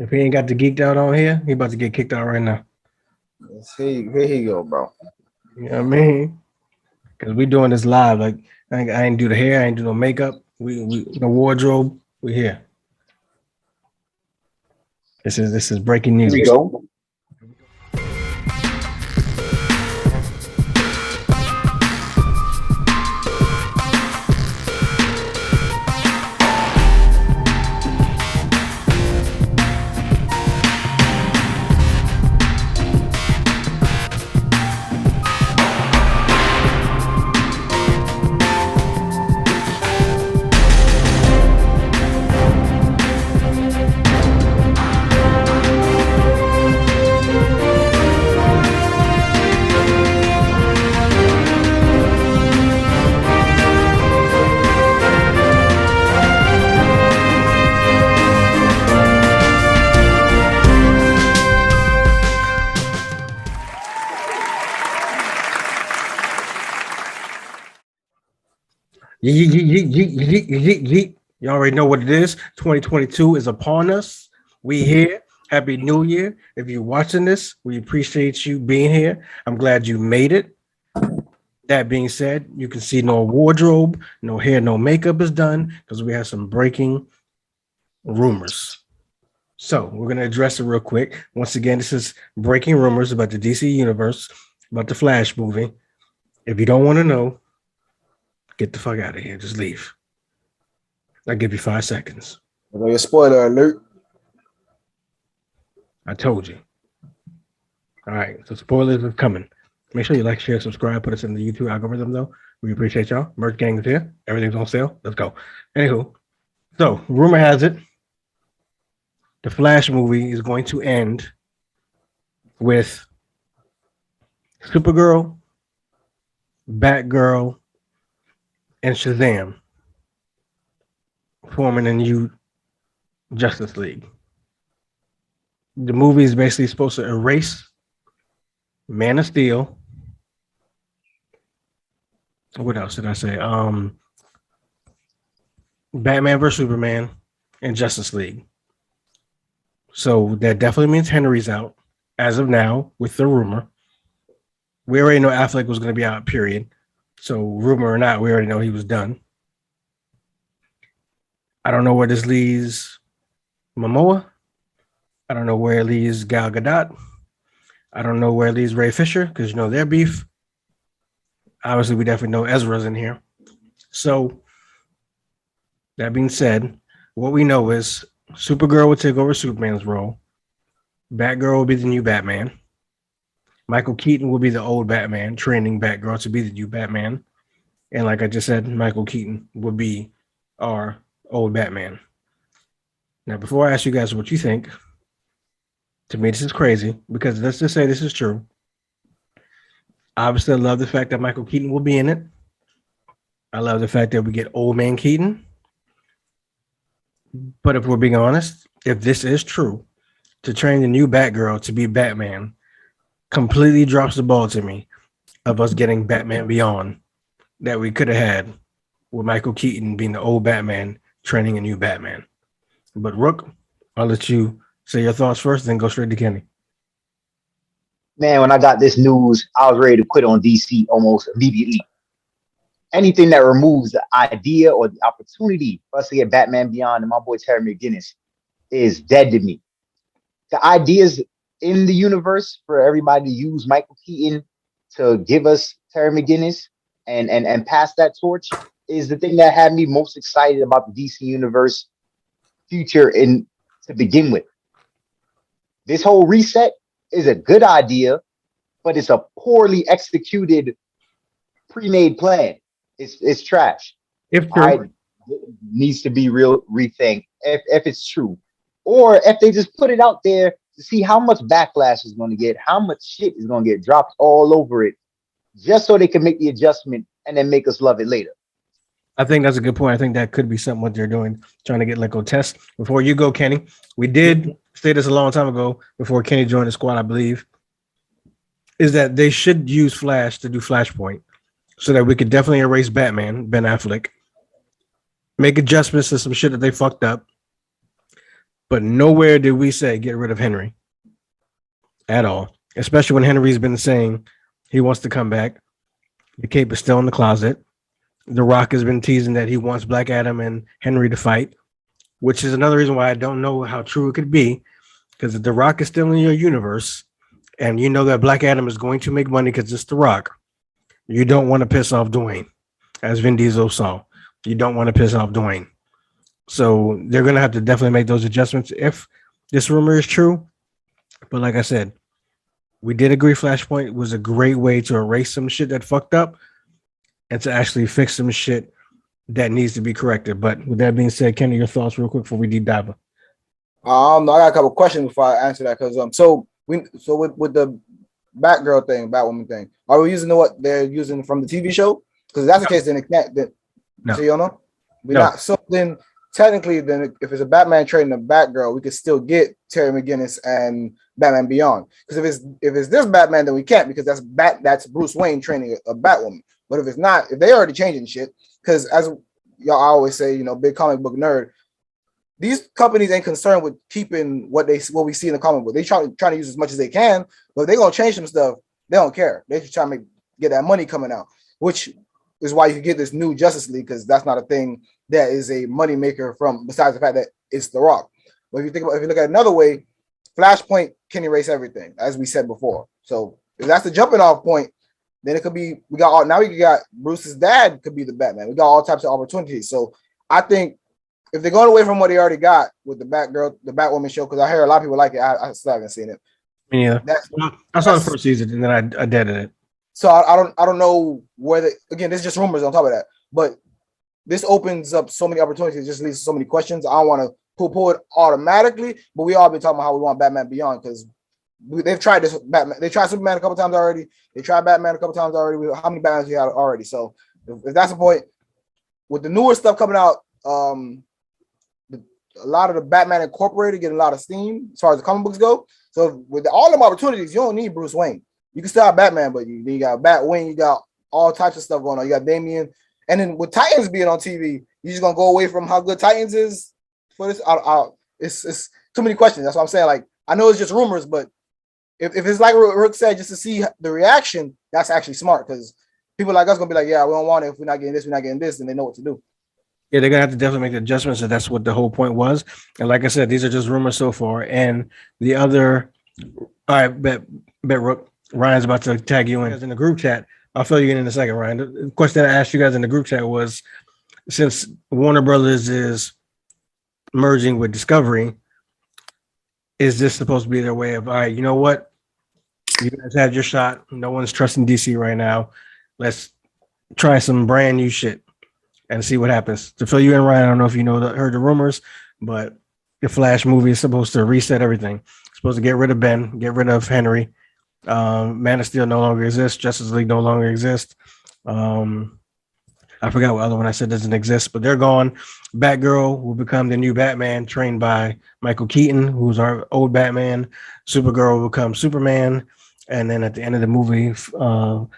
If he ain't got the geeked out on here, he about to get kicked out right now. Here he go, bro. You know what I mean? Because we doing this live. Like I ain't do the hair, I ain't do no makeup. We the wardrobe. We here. This is breaking Here news. we go. Yeet. You already know what it is. 2022 is upon us. We here. Happy New Year. If you're watching this, we appreciate you being here. I'm glad you made it. That being said, you can see no wardrobe, no hair, no makeup is done because we have some breaking rumors. So we're going to address it real quick. Once again, this is breaking rumors about the DC universe, about the Flash movie. If you don't want to know, get the fuck out of here. Just leave. I'll give you 5 seconds. Your spoiler alert. I told you. All right. So spoilers are coming. Make sure you like, share, subscribe. Put us in the YouTube algorithm, though. We appreciate y'all. Merch gang is here. Everything's on sale. Let's go. Anywho. So rumor has it the Flash movie is going to end with Supergirl, Batgirl, and Shazam forming a new Justice League. The movie is basically supposed to erase Man of Steel. What else did I say? Batman vs Superman and Justice League. So that definitely means Henry's out as of now with the rumor. We already know Affleck was going to be out, period. So rumor or not, we already know he was done. I don't know where this leaves Momoa. I don't know where it leaves Gal Gadot. I don't know where it leaves Ray Fisher because, you know, their beef. Obviously, we definitely know Ezra's in here. So that being said, what we know is Supergirl will take over Superman's role. Batgirl will be the new Batman. Michael Keaton will be the old Batman, training Batgirl to be the new Batman. And like I just said, Michael Keaton will be our old Batman. Now, before I ask you guys what you think, to me, this is crazy because let's just say this is true. Obviously, I love the fact that Michael Keaton will be in it. I love the fact that we get old man Keaton. But if we're being honest, if this is true, to train the new Batgirl to be Batman completely drops the ball to me of us getting Batman Beyond that we could have had with Michael Keaton being the old Batman training a new Batman. But Rook, I'll let you say your thoughts first, then go straight to Kenny. Man, when I got this news, I was ready to quit on DC almost immediately. Anything that removes the idea or the opportunity for us to get Batman Beyond and my boy Terry McGinnis is dead to me. The ideas in the universe for everybody to use Michael Keaton to give us Terry McGinnis and pass that torch is the thing that had me most excited about the DC universe future in to begin with. This whole reset is a good idea, but it's a poorly executed pre-made plan. It's trash. If true, it needs to be real rethink if it's true, or if they just put it out there to see how much backlash is going to get, how much shit is going to get dropped all over it, just so they can make the adjustment and then make us love it later. I think that's a good point. I think that could be something what they're doing, trying to get like a test. Before you go, Kenny, we did say this a long time ago before Kenny joined the squad, I believe, is that they should use Flash to do Flashpoint so that we could definitely erase Batman, Ben Affleck, make adjustments to some shit that they fucked up, but nowhere did we say get rid of Henry at all. Especially when Henry's been saying he wants to come back. The cape is still in the closet. The Rock has been teasing that he wants Black Adam and Henry to fight, which is another reason why I don't know how true it could be. Because if The Rock is still in your universe, and you know that Black Adam is going to make money because it's The Rock, you don't want to piss off Dwayne, as Vin Diesel saw. You don't want to piss off Dwayne. So they're going to have to definitely make those adjustments if this rumor is true. But like I said, we did agree Flashpoint was a great way to erase some shit that fucked up and to actually fix some shit that needs to be corrected. But with that being said, Kenny, your thoughts real quick before we deep dive. I got a couple questions before I answer that because so with the Batgirl thing, Batwoman thing, are we using what they're using from the TV show? Because if that's the case, then it can't. No. So you don't know. We're No. not. So then technically, then if it's a Batman trading a Batgirl, we could still get Terry McGinnis and Batman Beyond. Because if it's this Batman, then we can't because that's Bruce Wayne training a Batwoman. But if it's not, if they already changing shit, because as y'all always say, you know, big comic book nerd, these companies ain't concerned with keeping what we see in the comic book. They trying to use as much as they can, but if they're gonna change some stuff, they don't care. They just trying to get that money coming out, which is why you can get this new Justice League, because that's not a thing that is a money maker from besides the fact that it's The Rock. But if you look at it another way, Flashpoint can erase everything, as we said before. So if that's the jumping off point, then it could be we got Bruce's dad could be the Batman. We got all types of opportunities. So I think if they're going away from what they already got with the Batgirl, the Batwoman show, because I hear a lot of people like it, I still haven't seen it. Yeah, I saw the first season and then I deaded it. So I don't know whether again this is just rumors on top of that, but this opens up so many opportunities, it just leads to so many questions. I don't want to pull it automatically, but we all been talking about how we want Batman Beyond because they've tried this Batman. They tried Superman a couple times already. They tried Batman a couple times already. How many Batmans we had already? So if that's the point, with the newer stuff coming out, a lot of the Batman Incorporated getting a lot of steam as far as the comic books go. So with all them opportunities, you don't need Bruce Wayne. You can still have Batman, but you got Batwing, you got all types of stuff going on. You got Damian, and then with Titans being on TV, you just gonna go away from how good Titans is for this. It's too many questions. That's what I'm saying. Like I know it's just rumors, but if it's like Rook said, just to see the reaction, that's actually smart because people like us gonna be like, yeah, we don't want it. If we're not getting this, then they know what to do. Yeah, they're gonna have to definitely make the adjustments, and that's what the whole point was. And like I said, these are just rumors so far. And the other, all right, bet Rook, Ryan's about to tag you in the group chat. I'll fill you in a second, Ryan. The question I asked you guys in the group chat was, since Warner Brothers is merging with Discovery, is this supposed to be their way of, all right, you know what? You guys had your shot. No one's trusting DC right now. Let's try some brand new shit and see what happens. To fill you in, Ryan, I don't know if you heard the rumors, but the Flash movie is supposed to reset everything. It's supposed to get rid of Ben, get rid of Henry. Man of Steel no longer exists. Justice League no longer exists. I forgot what other one I said doesn't exist, but they're gone. Batgirl will become the new Batman, trained by Michael Keaton, who's our old Batman. Supergirl will become Superman, and then at the end of the movie, Batgirl,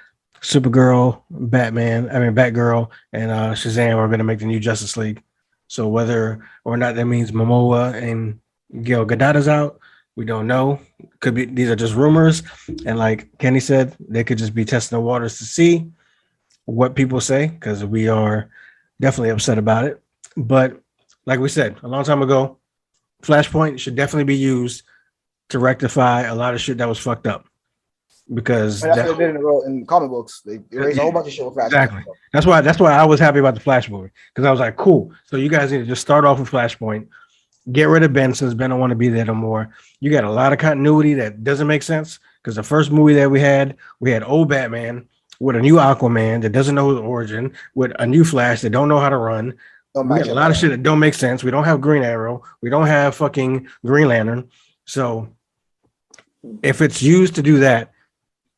and Shazam are going to make the new Justice League. So whether or not that means Momoa and Gal Gadot is out, we don't know. Could be these are just rumors, and like Kenny said, they could just be testing the waters to see what people say because we are definitely upset about it. But like we said a long time ago, Flashpoint should definitely be used to rectify a lot of shit that was fucked up. Because that's what they did in comic books. They erased a whole bunch of shit with Flashpoint. Exactly. That's why I was happy about the Flash movie because I was like, cool. So you guys need to just start off with Flashpoint. Get rid of Ben since Ben don't want to be there no more. You got a lot of continuity that doesn't make sense because the first movie that we had old Batman with a new Aquaman that doesn't know his origin, with a new Flash that don't know how to run. We got a lot of shit that don't make sense. We don't have Green Arrow. We don't have fucking Green Lantern. So if it's used to do that,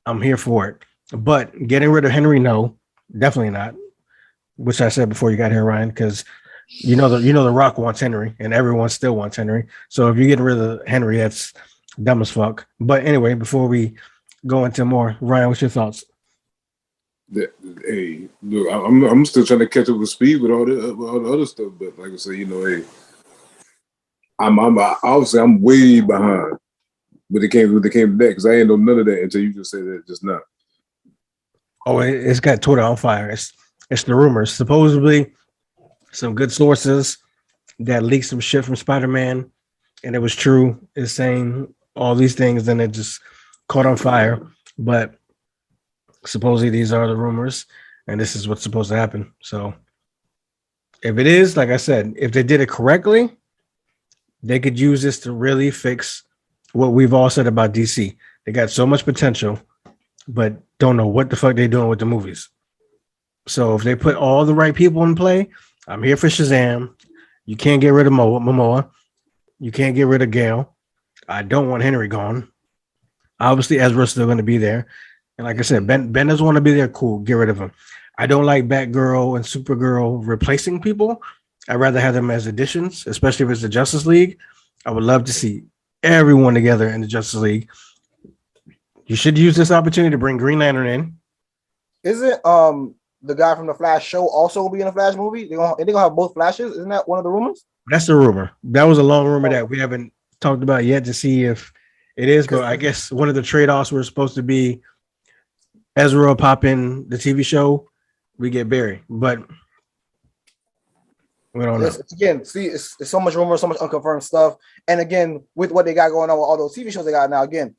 I'm here for it. But getting rid of Henry, no, definitely not. Which I said before you got here, Ryan, because you know the Rock wants Henry, and everyone still wants Henry. So if you're getting rid of Henry, that's dumb as fuck. But anyway, before we go into more, Ryan, what's your thoughts? Hey, look, I'm still trying to catch up with speed with all the other stuff, but like I said, hey, I'm obviously I'm way behind when it came to that because I ain't know none of that until you just said that just now. Oh, it's got Twitter on fire. It's the rumors. Supposedly, some good sources that leaked some shit from Spider-Man, and it was true. Is saying all these things, then it just caught on fire. But supposedly these are the rumors, and this is what's supposed to happen. So if it is, like I said, if they did it correctly, they could use this to really fix what we've all said about DC. They got so much potential, but don't know what the fuck they're doing with the movies. So if they put all the right people in play, I'm here for Shazam. You can't get rid of Momoa. You can't get rid of Gale. I don't want Henry gone. Obviously, Ezra's still going to be there. And like I said, Ben doesn't want to be there. Cool, get rid of him. I don't like Batgirl and Supergirl replacing people. I'd rather have them as additions, especially if it's the Justice League. I would love to see everyone together in the Justice League. You should use this opportunity to bring Green Lantern in. Isn't the guy from the Flash show also will be in a Flash movie? They're gonna have both Flashes. Isn't that one of the rumors? That's the rumor. That was a long rumor that we haven't talked about yet to see if it is. But I guess one of the trade-offs were supposed to be Ezra will pop in the TV show. We get Barry, but we don't know. Again, see, it's so much rumor, so much unconfirmed stuff. And again, with what they got going on with all those TV shows they got now, again,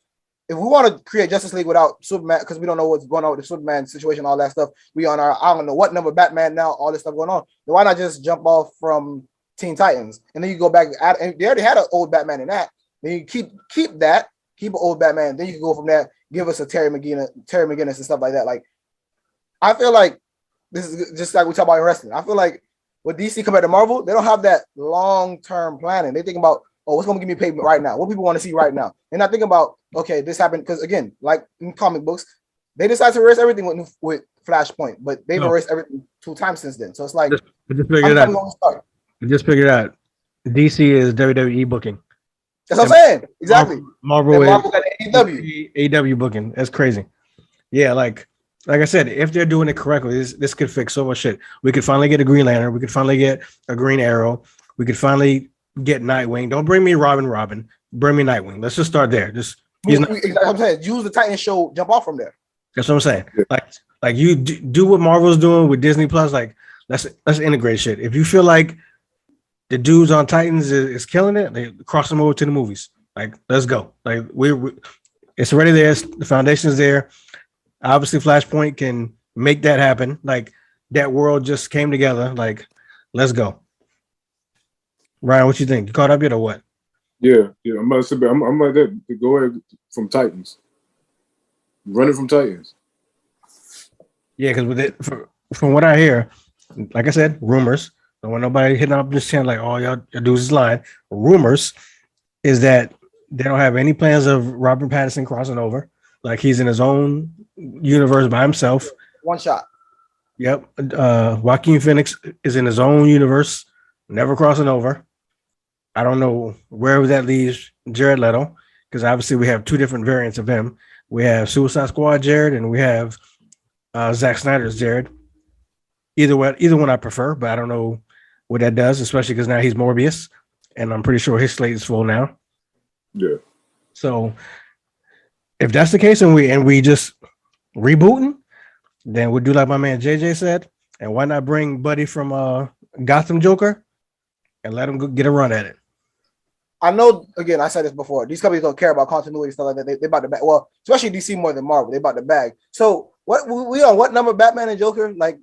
if we want to create Justice League without Superman, because we don't know what's going on with the Superman situation, all that stuff, we on our, I don't know what number Batman now, all this stuff going on. Then why not just jump off from Teen Titans? And then you go back, and they already had an old Batman in that. Then you keep that, keep an old Batman. Then you can go from there, give us a Terry McGinnis and stuff like that. Like, I feel like this is just like we talk about in wrestling. I feel like with DC compared to Marvel, they don't have that long-term planning. They think about, oh, what's going to give me payment right now? What people want to see right now? They're not thinking about, okay, this happened. Because again, like in comic books, they decide to erase everything with Flashpoint, but they've erased everything 2 times since then. So it's like, I just figured it out. DC is WWE booking. That's what I'm saying. Exactly. Marvel got AEW booking. That's crazy. Yeah, like I said, if they're doing it correctly, this could fix so much shit. We could finally get a Green Lantern. We could finally get a Green Arrow. We could finally get Nightwing. Don't bring me Robin. Bring me Nightwing. Let's just start there. I'm saying, use the Titan show. Jump off from there. That's what I'm saying. Like you do what Marvel's doing with Disney Plus. Like let's integrate shit. If you feel like the dudes on Titans is killing it, they cross them over to the movies. Like let's go. Like we it's already there. The foundation is there. Obviously, Flashpoint can make that happen. Like that world just came together. Like, let's go. Ryan, what you think? You caught up yet or what? Yeah. I'm about to say, I'm like that to go ahead from Titans. Running from Titans. Yeah, because with it, from what I hear, like I said, rumors. Don't want nobody hitting up this channel like, oh, y'all dudes is lying. Rumors is that they don't have any plans of Robert Pattinson crossing over. Like he's in his own universe by himself. One shot. Yep. Joaquin Phoenix is in his own universe, never crossing over. I don't know where that leaves Jared Leto, because obviously we have 2 different variants of him. We have Suicide Squad Jared, and we have Zack Snyder's Jared. Either one I prefer, but I don't know what that does, especially because now he's Morbius, and I'm pretty sure his slate is full now. Yeah. So if that's the case, and we just rebooting, then we'll do like my man JJ said, and why not bring Buddy from Gotham Joker and let him go get a run at it? I know. Again, I said this before. These companies don't care about continuity stuff like that. They about the bag. Well, especially DC more than Marvel. They about the bag. So what we on what number? Batman and Joker like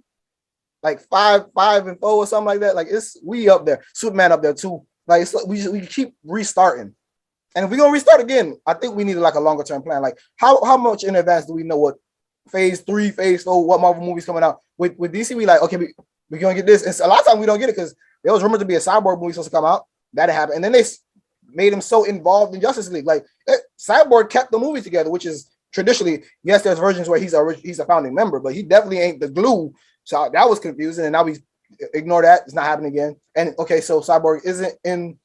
5 and 4 or something like that. Like we up there. Superman up there too. Like we keep restarting. And if we're gonna restart again, I think we need like a longer term plan. Like how much in advance do we know what phase 3, phase 4, what Marvel movies coming out? With DC, we like, okay, we're gonna get this. And a lot of times we don't get it because there was rumored to be a Cyborg movie supposed to come out. That happened. And then they made him so involved in Justice League. Like Cyborg kept the movie together, which is traditionally, yes, there's versions where he's a founding member, but he definitely ain't the glue. So that was confusing. And now we ignore that. It's not happening again. And okay, so Cyborg isn't in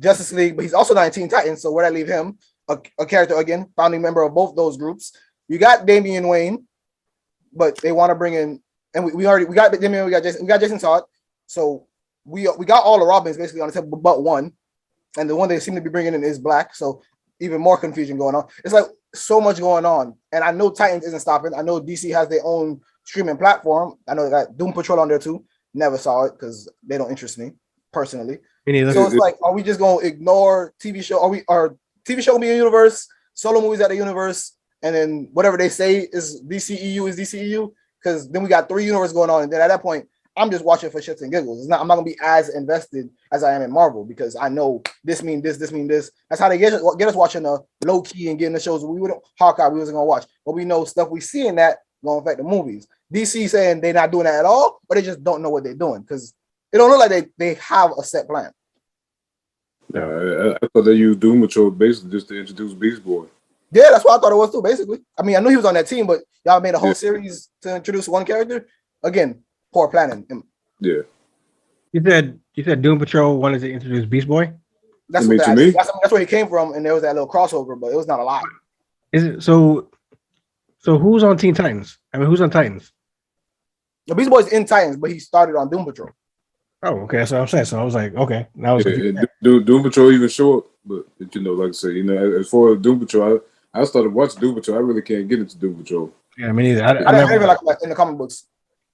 Justice League, but he's also not in Teen Titans. So where that leave him? A character again, founding member of both those groups. You got Damian Wayne, but they want to bring in, and we got Damian, we got Jason Todd. So we got all the Robins basically on the table, but one. and the one they seem to be bringing in is black. So even more confusion going on. It's like so much going on, and I know Titans isn't stopping. I know DC has their own streaming platform. I know they got Doom Patrol on there too. Never saw it because they don't interest me personally. So it's like, are we just gonna ignore TV show? Are TV show gonna be a universe? Solo movies at the universe, and then whatever they say is DCEU is DCEU. Because then we got 3 universes going on, and then at that point, I'm just watching for shits and giggles. I'm not gonna be as invested as I am in Marvel because I know this mean this mean this. That's how they get us watching the low key and getting the shows we wouldn't Hawkeye we wasn't gonna watch, but we know stuff we see in that gonna affect the movies. DC saying they're not doing that at all, but they just don't know what they're doing because it don't look like they have a set plan. Yeah, I thought they used Doom Patrol basically just to introduce Beast Boy. Yeah, that's what I thought it was too. Basically, I mean, I knew he was on that team, but y'all made a whole series to introduce one character. Again, poor planning. Yeah. You said Doom Patrol wanted to introduce Beast Boy. That's that's where he came from, and there was that little crossover, but it was not a lot. Is it so? So who's on Teen Titans? I mean, who's on Titans? The Beast Boy's in Titans, but he started on Doom Patrol. Oh, okay. That's what I'm saying. So I was like, okay, now it's Doom Patrol even short, but like I said, as far as Doom Patrol, I started watching Doom Patrol. I really can't get into Doom Patrol. Yeah, me neither. I never like in the comic books.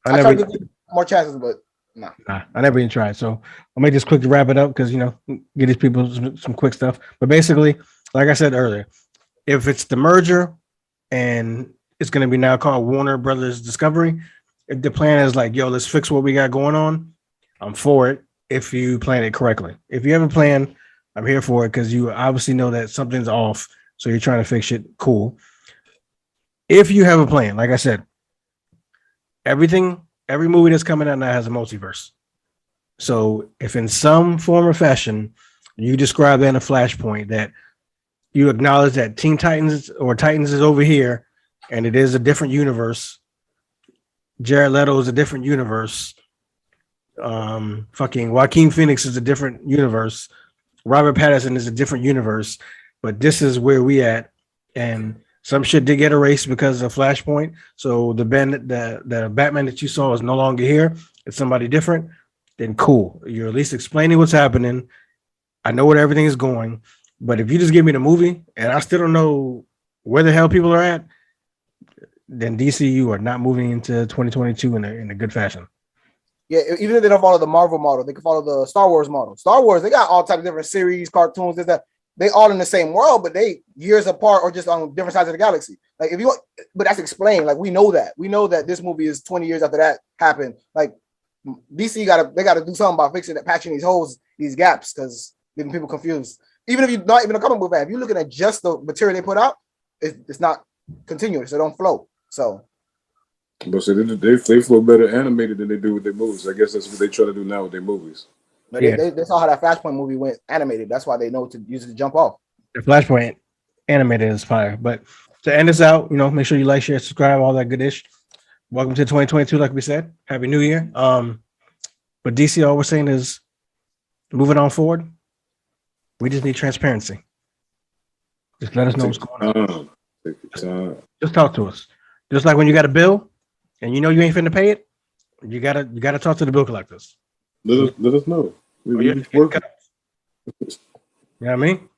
I tried to give more chances, but nah, I never even tried. So I'll make this quick to wrap it up because get these people some quick stuff. But basically, like I said earlier, if it's the merger and it's going to be now called Warner Brothers Discovery, if the plan is like, yo, let's fix what we got going on, I'm for it. If you plan it correctly, if you have a plan, I'm here for it because you obviously know that something's off. So you're trying to fix it. Cool. If you have a plan, like I said, every movie that's coming out now has a multiverse. So if in some form or fashion you describe that in a flashpoint that you acknowledge that Teen Titans or Titans is over here and it is a different universe, Jared Leto is a different universe, fucking Joaquin Phoenix is a different universe, Robert Pattinson is a different universe, but this is where we at, and some shit did get erased because of Flashpoint. So the Batman that you saw is no longer here. It's somebody different. Then cool. You're at least explaining what's happening. I know where everything is going. But if you just give me the movie and I still don't know where the hell people are at, then DCU are not moving into 2022 in a good fashion. Yeah, even if they don't follow the Marvel model, they can follow the Star Wars model. Star Wars, they got all types of different series, cartoons, this, that. They all in the same world, but they years apart or just on different sides of the galaxy. Like but that's explained. Like we know that this movie is 20 years after that happened. Like DC they gotta do something about fixing it, patching these holes, these gaps, because getting people confused. Even if you're not even a comic book fan, if you're looking at just the material they put out, it's not continuous. It don't flow. So, but so they flow better animated than they do with their movies. I guess that's what they try to do now with their movies. But they saw how that Flashpoint movie went animated. That's why they know to use it to jump off. The Flashpoint animated is fire. But to end this out, make sure you like, share, subscribe, all that good ish. Welcome to 2022, like we said. Happy New Year. But DC, all we're saying is moving on forward. We just need transparency. Just let us know what's going on. Take your time. Just talk to us. Just like when you got a bill and you ain't finna pay it, you gotta talk to the bill collectors. Let us know. You know what I mean?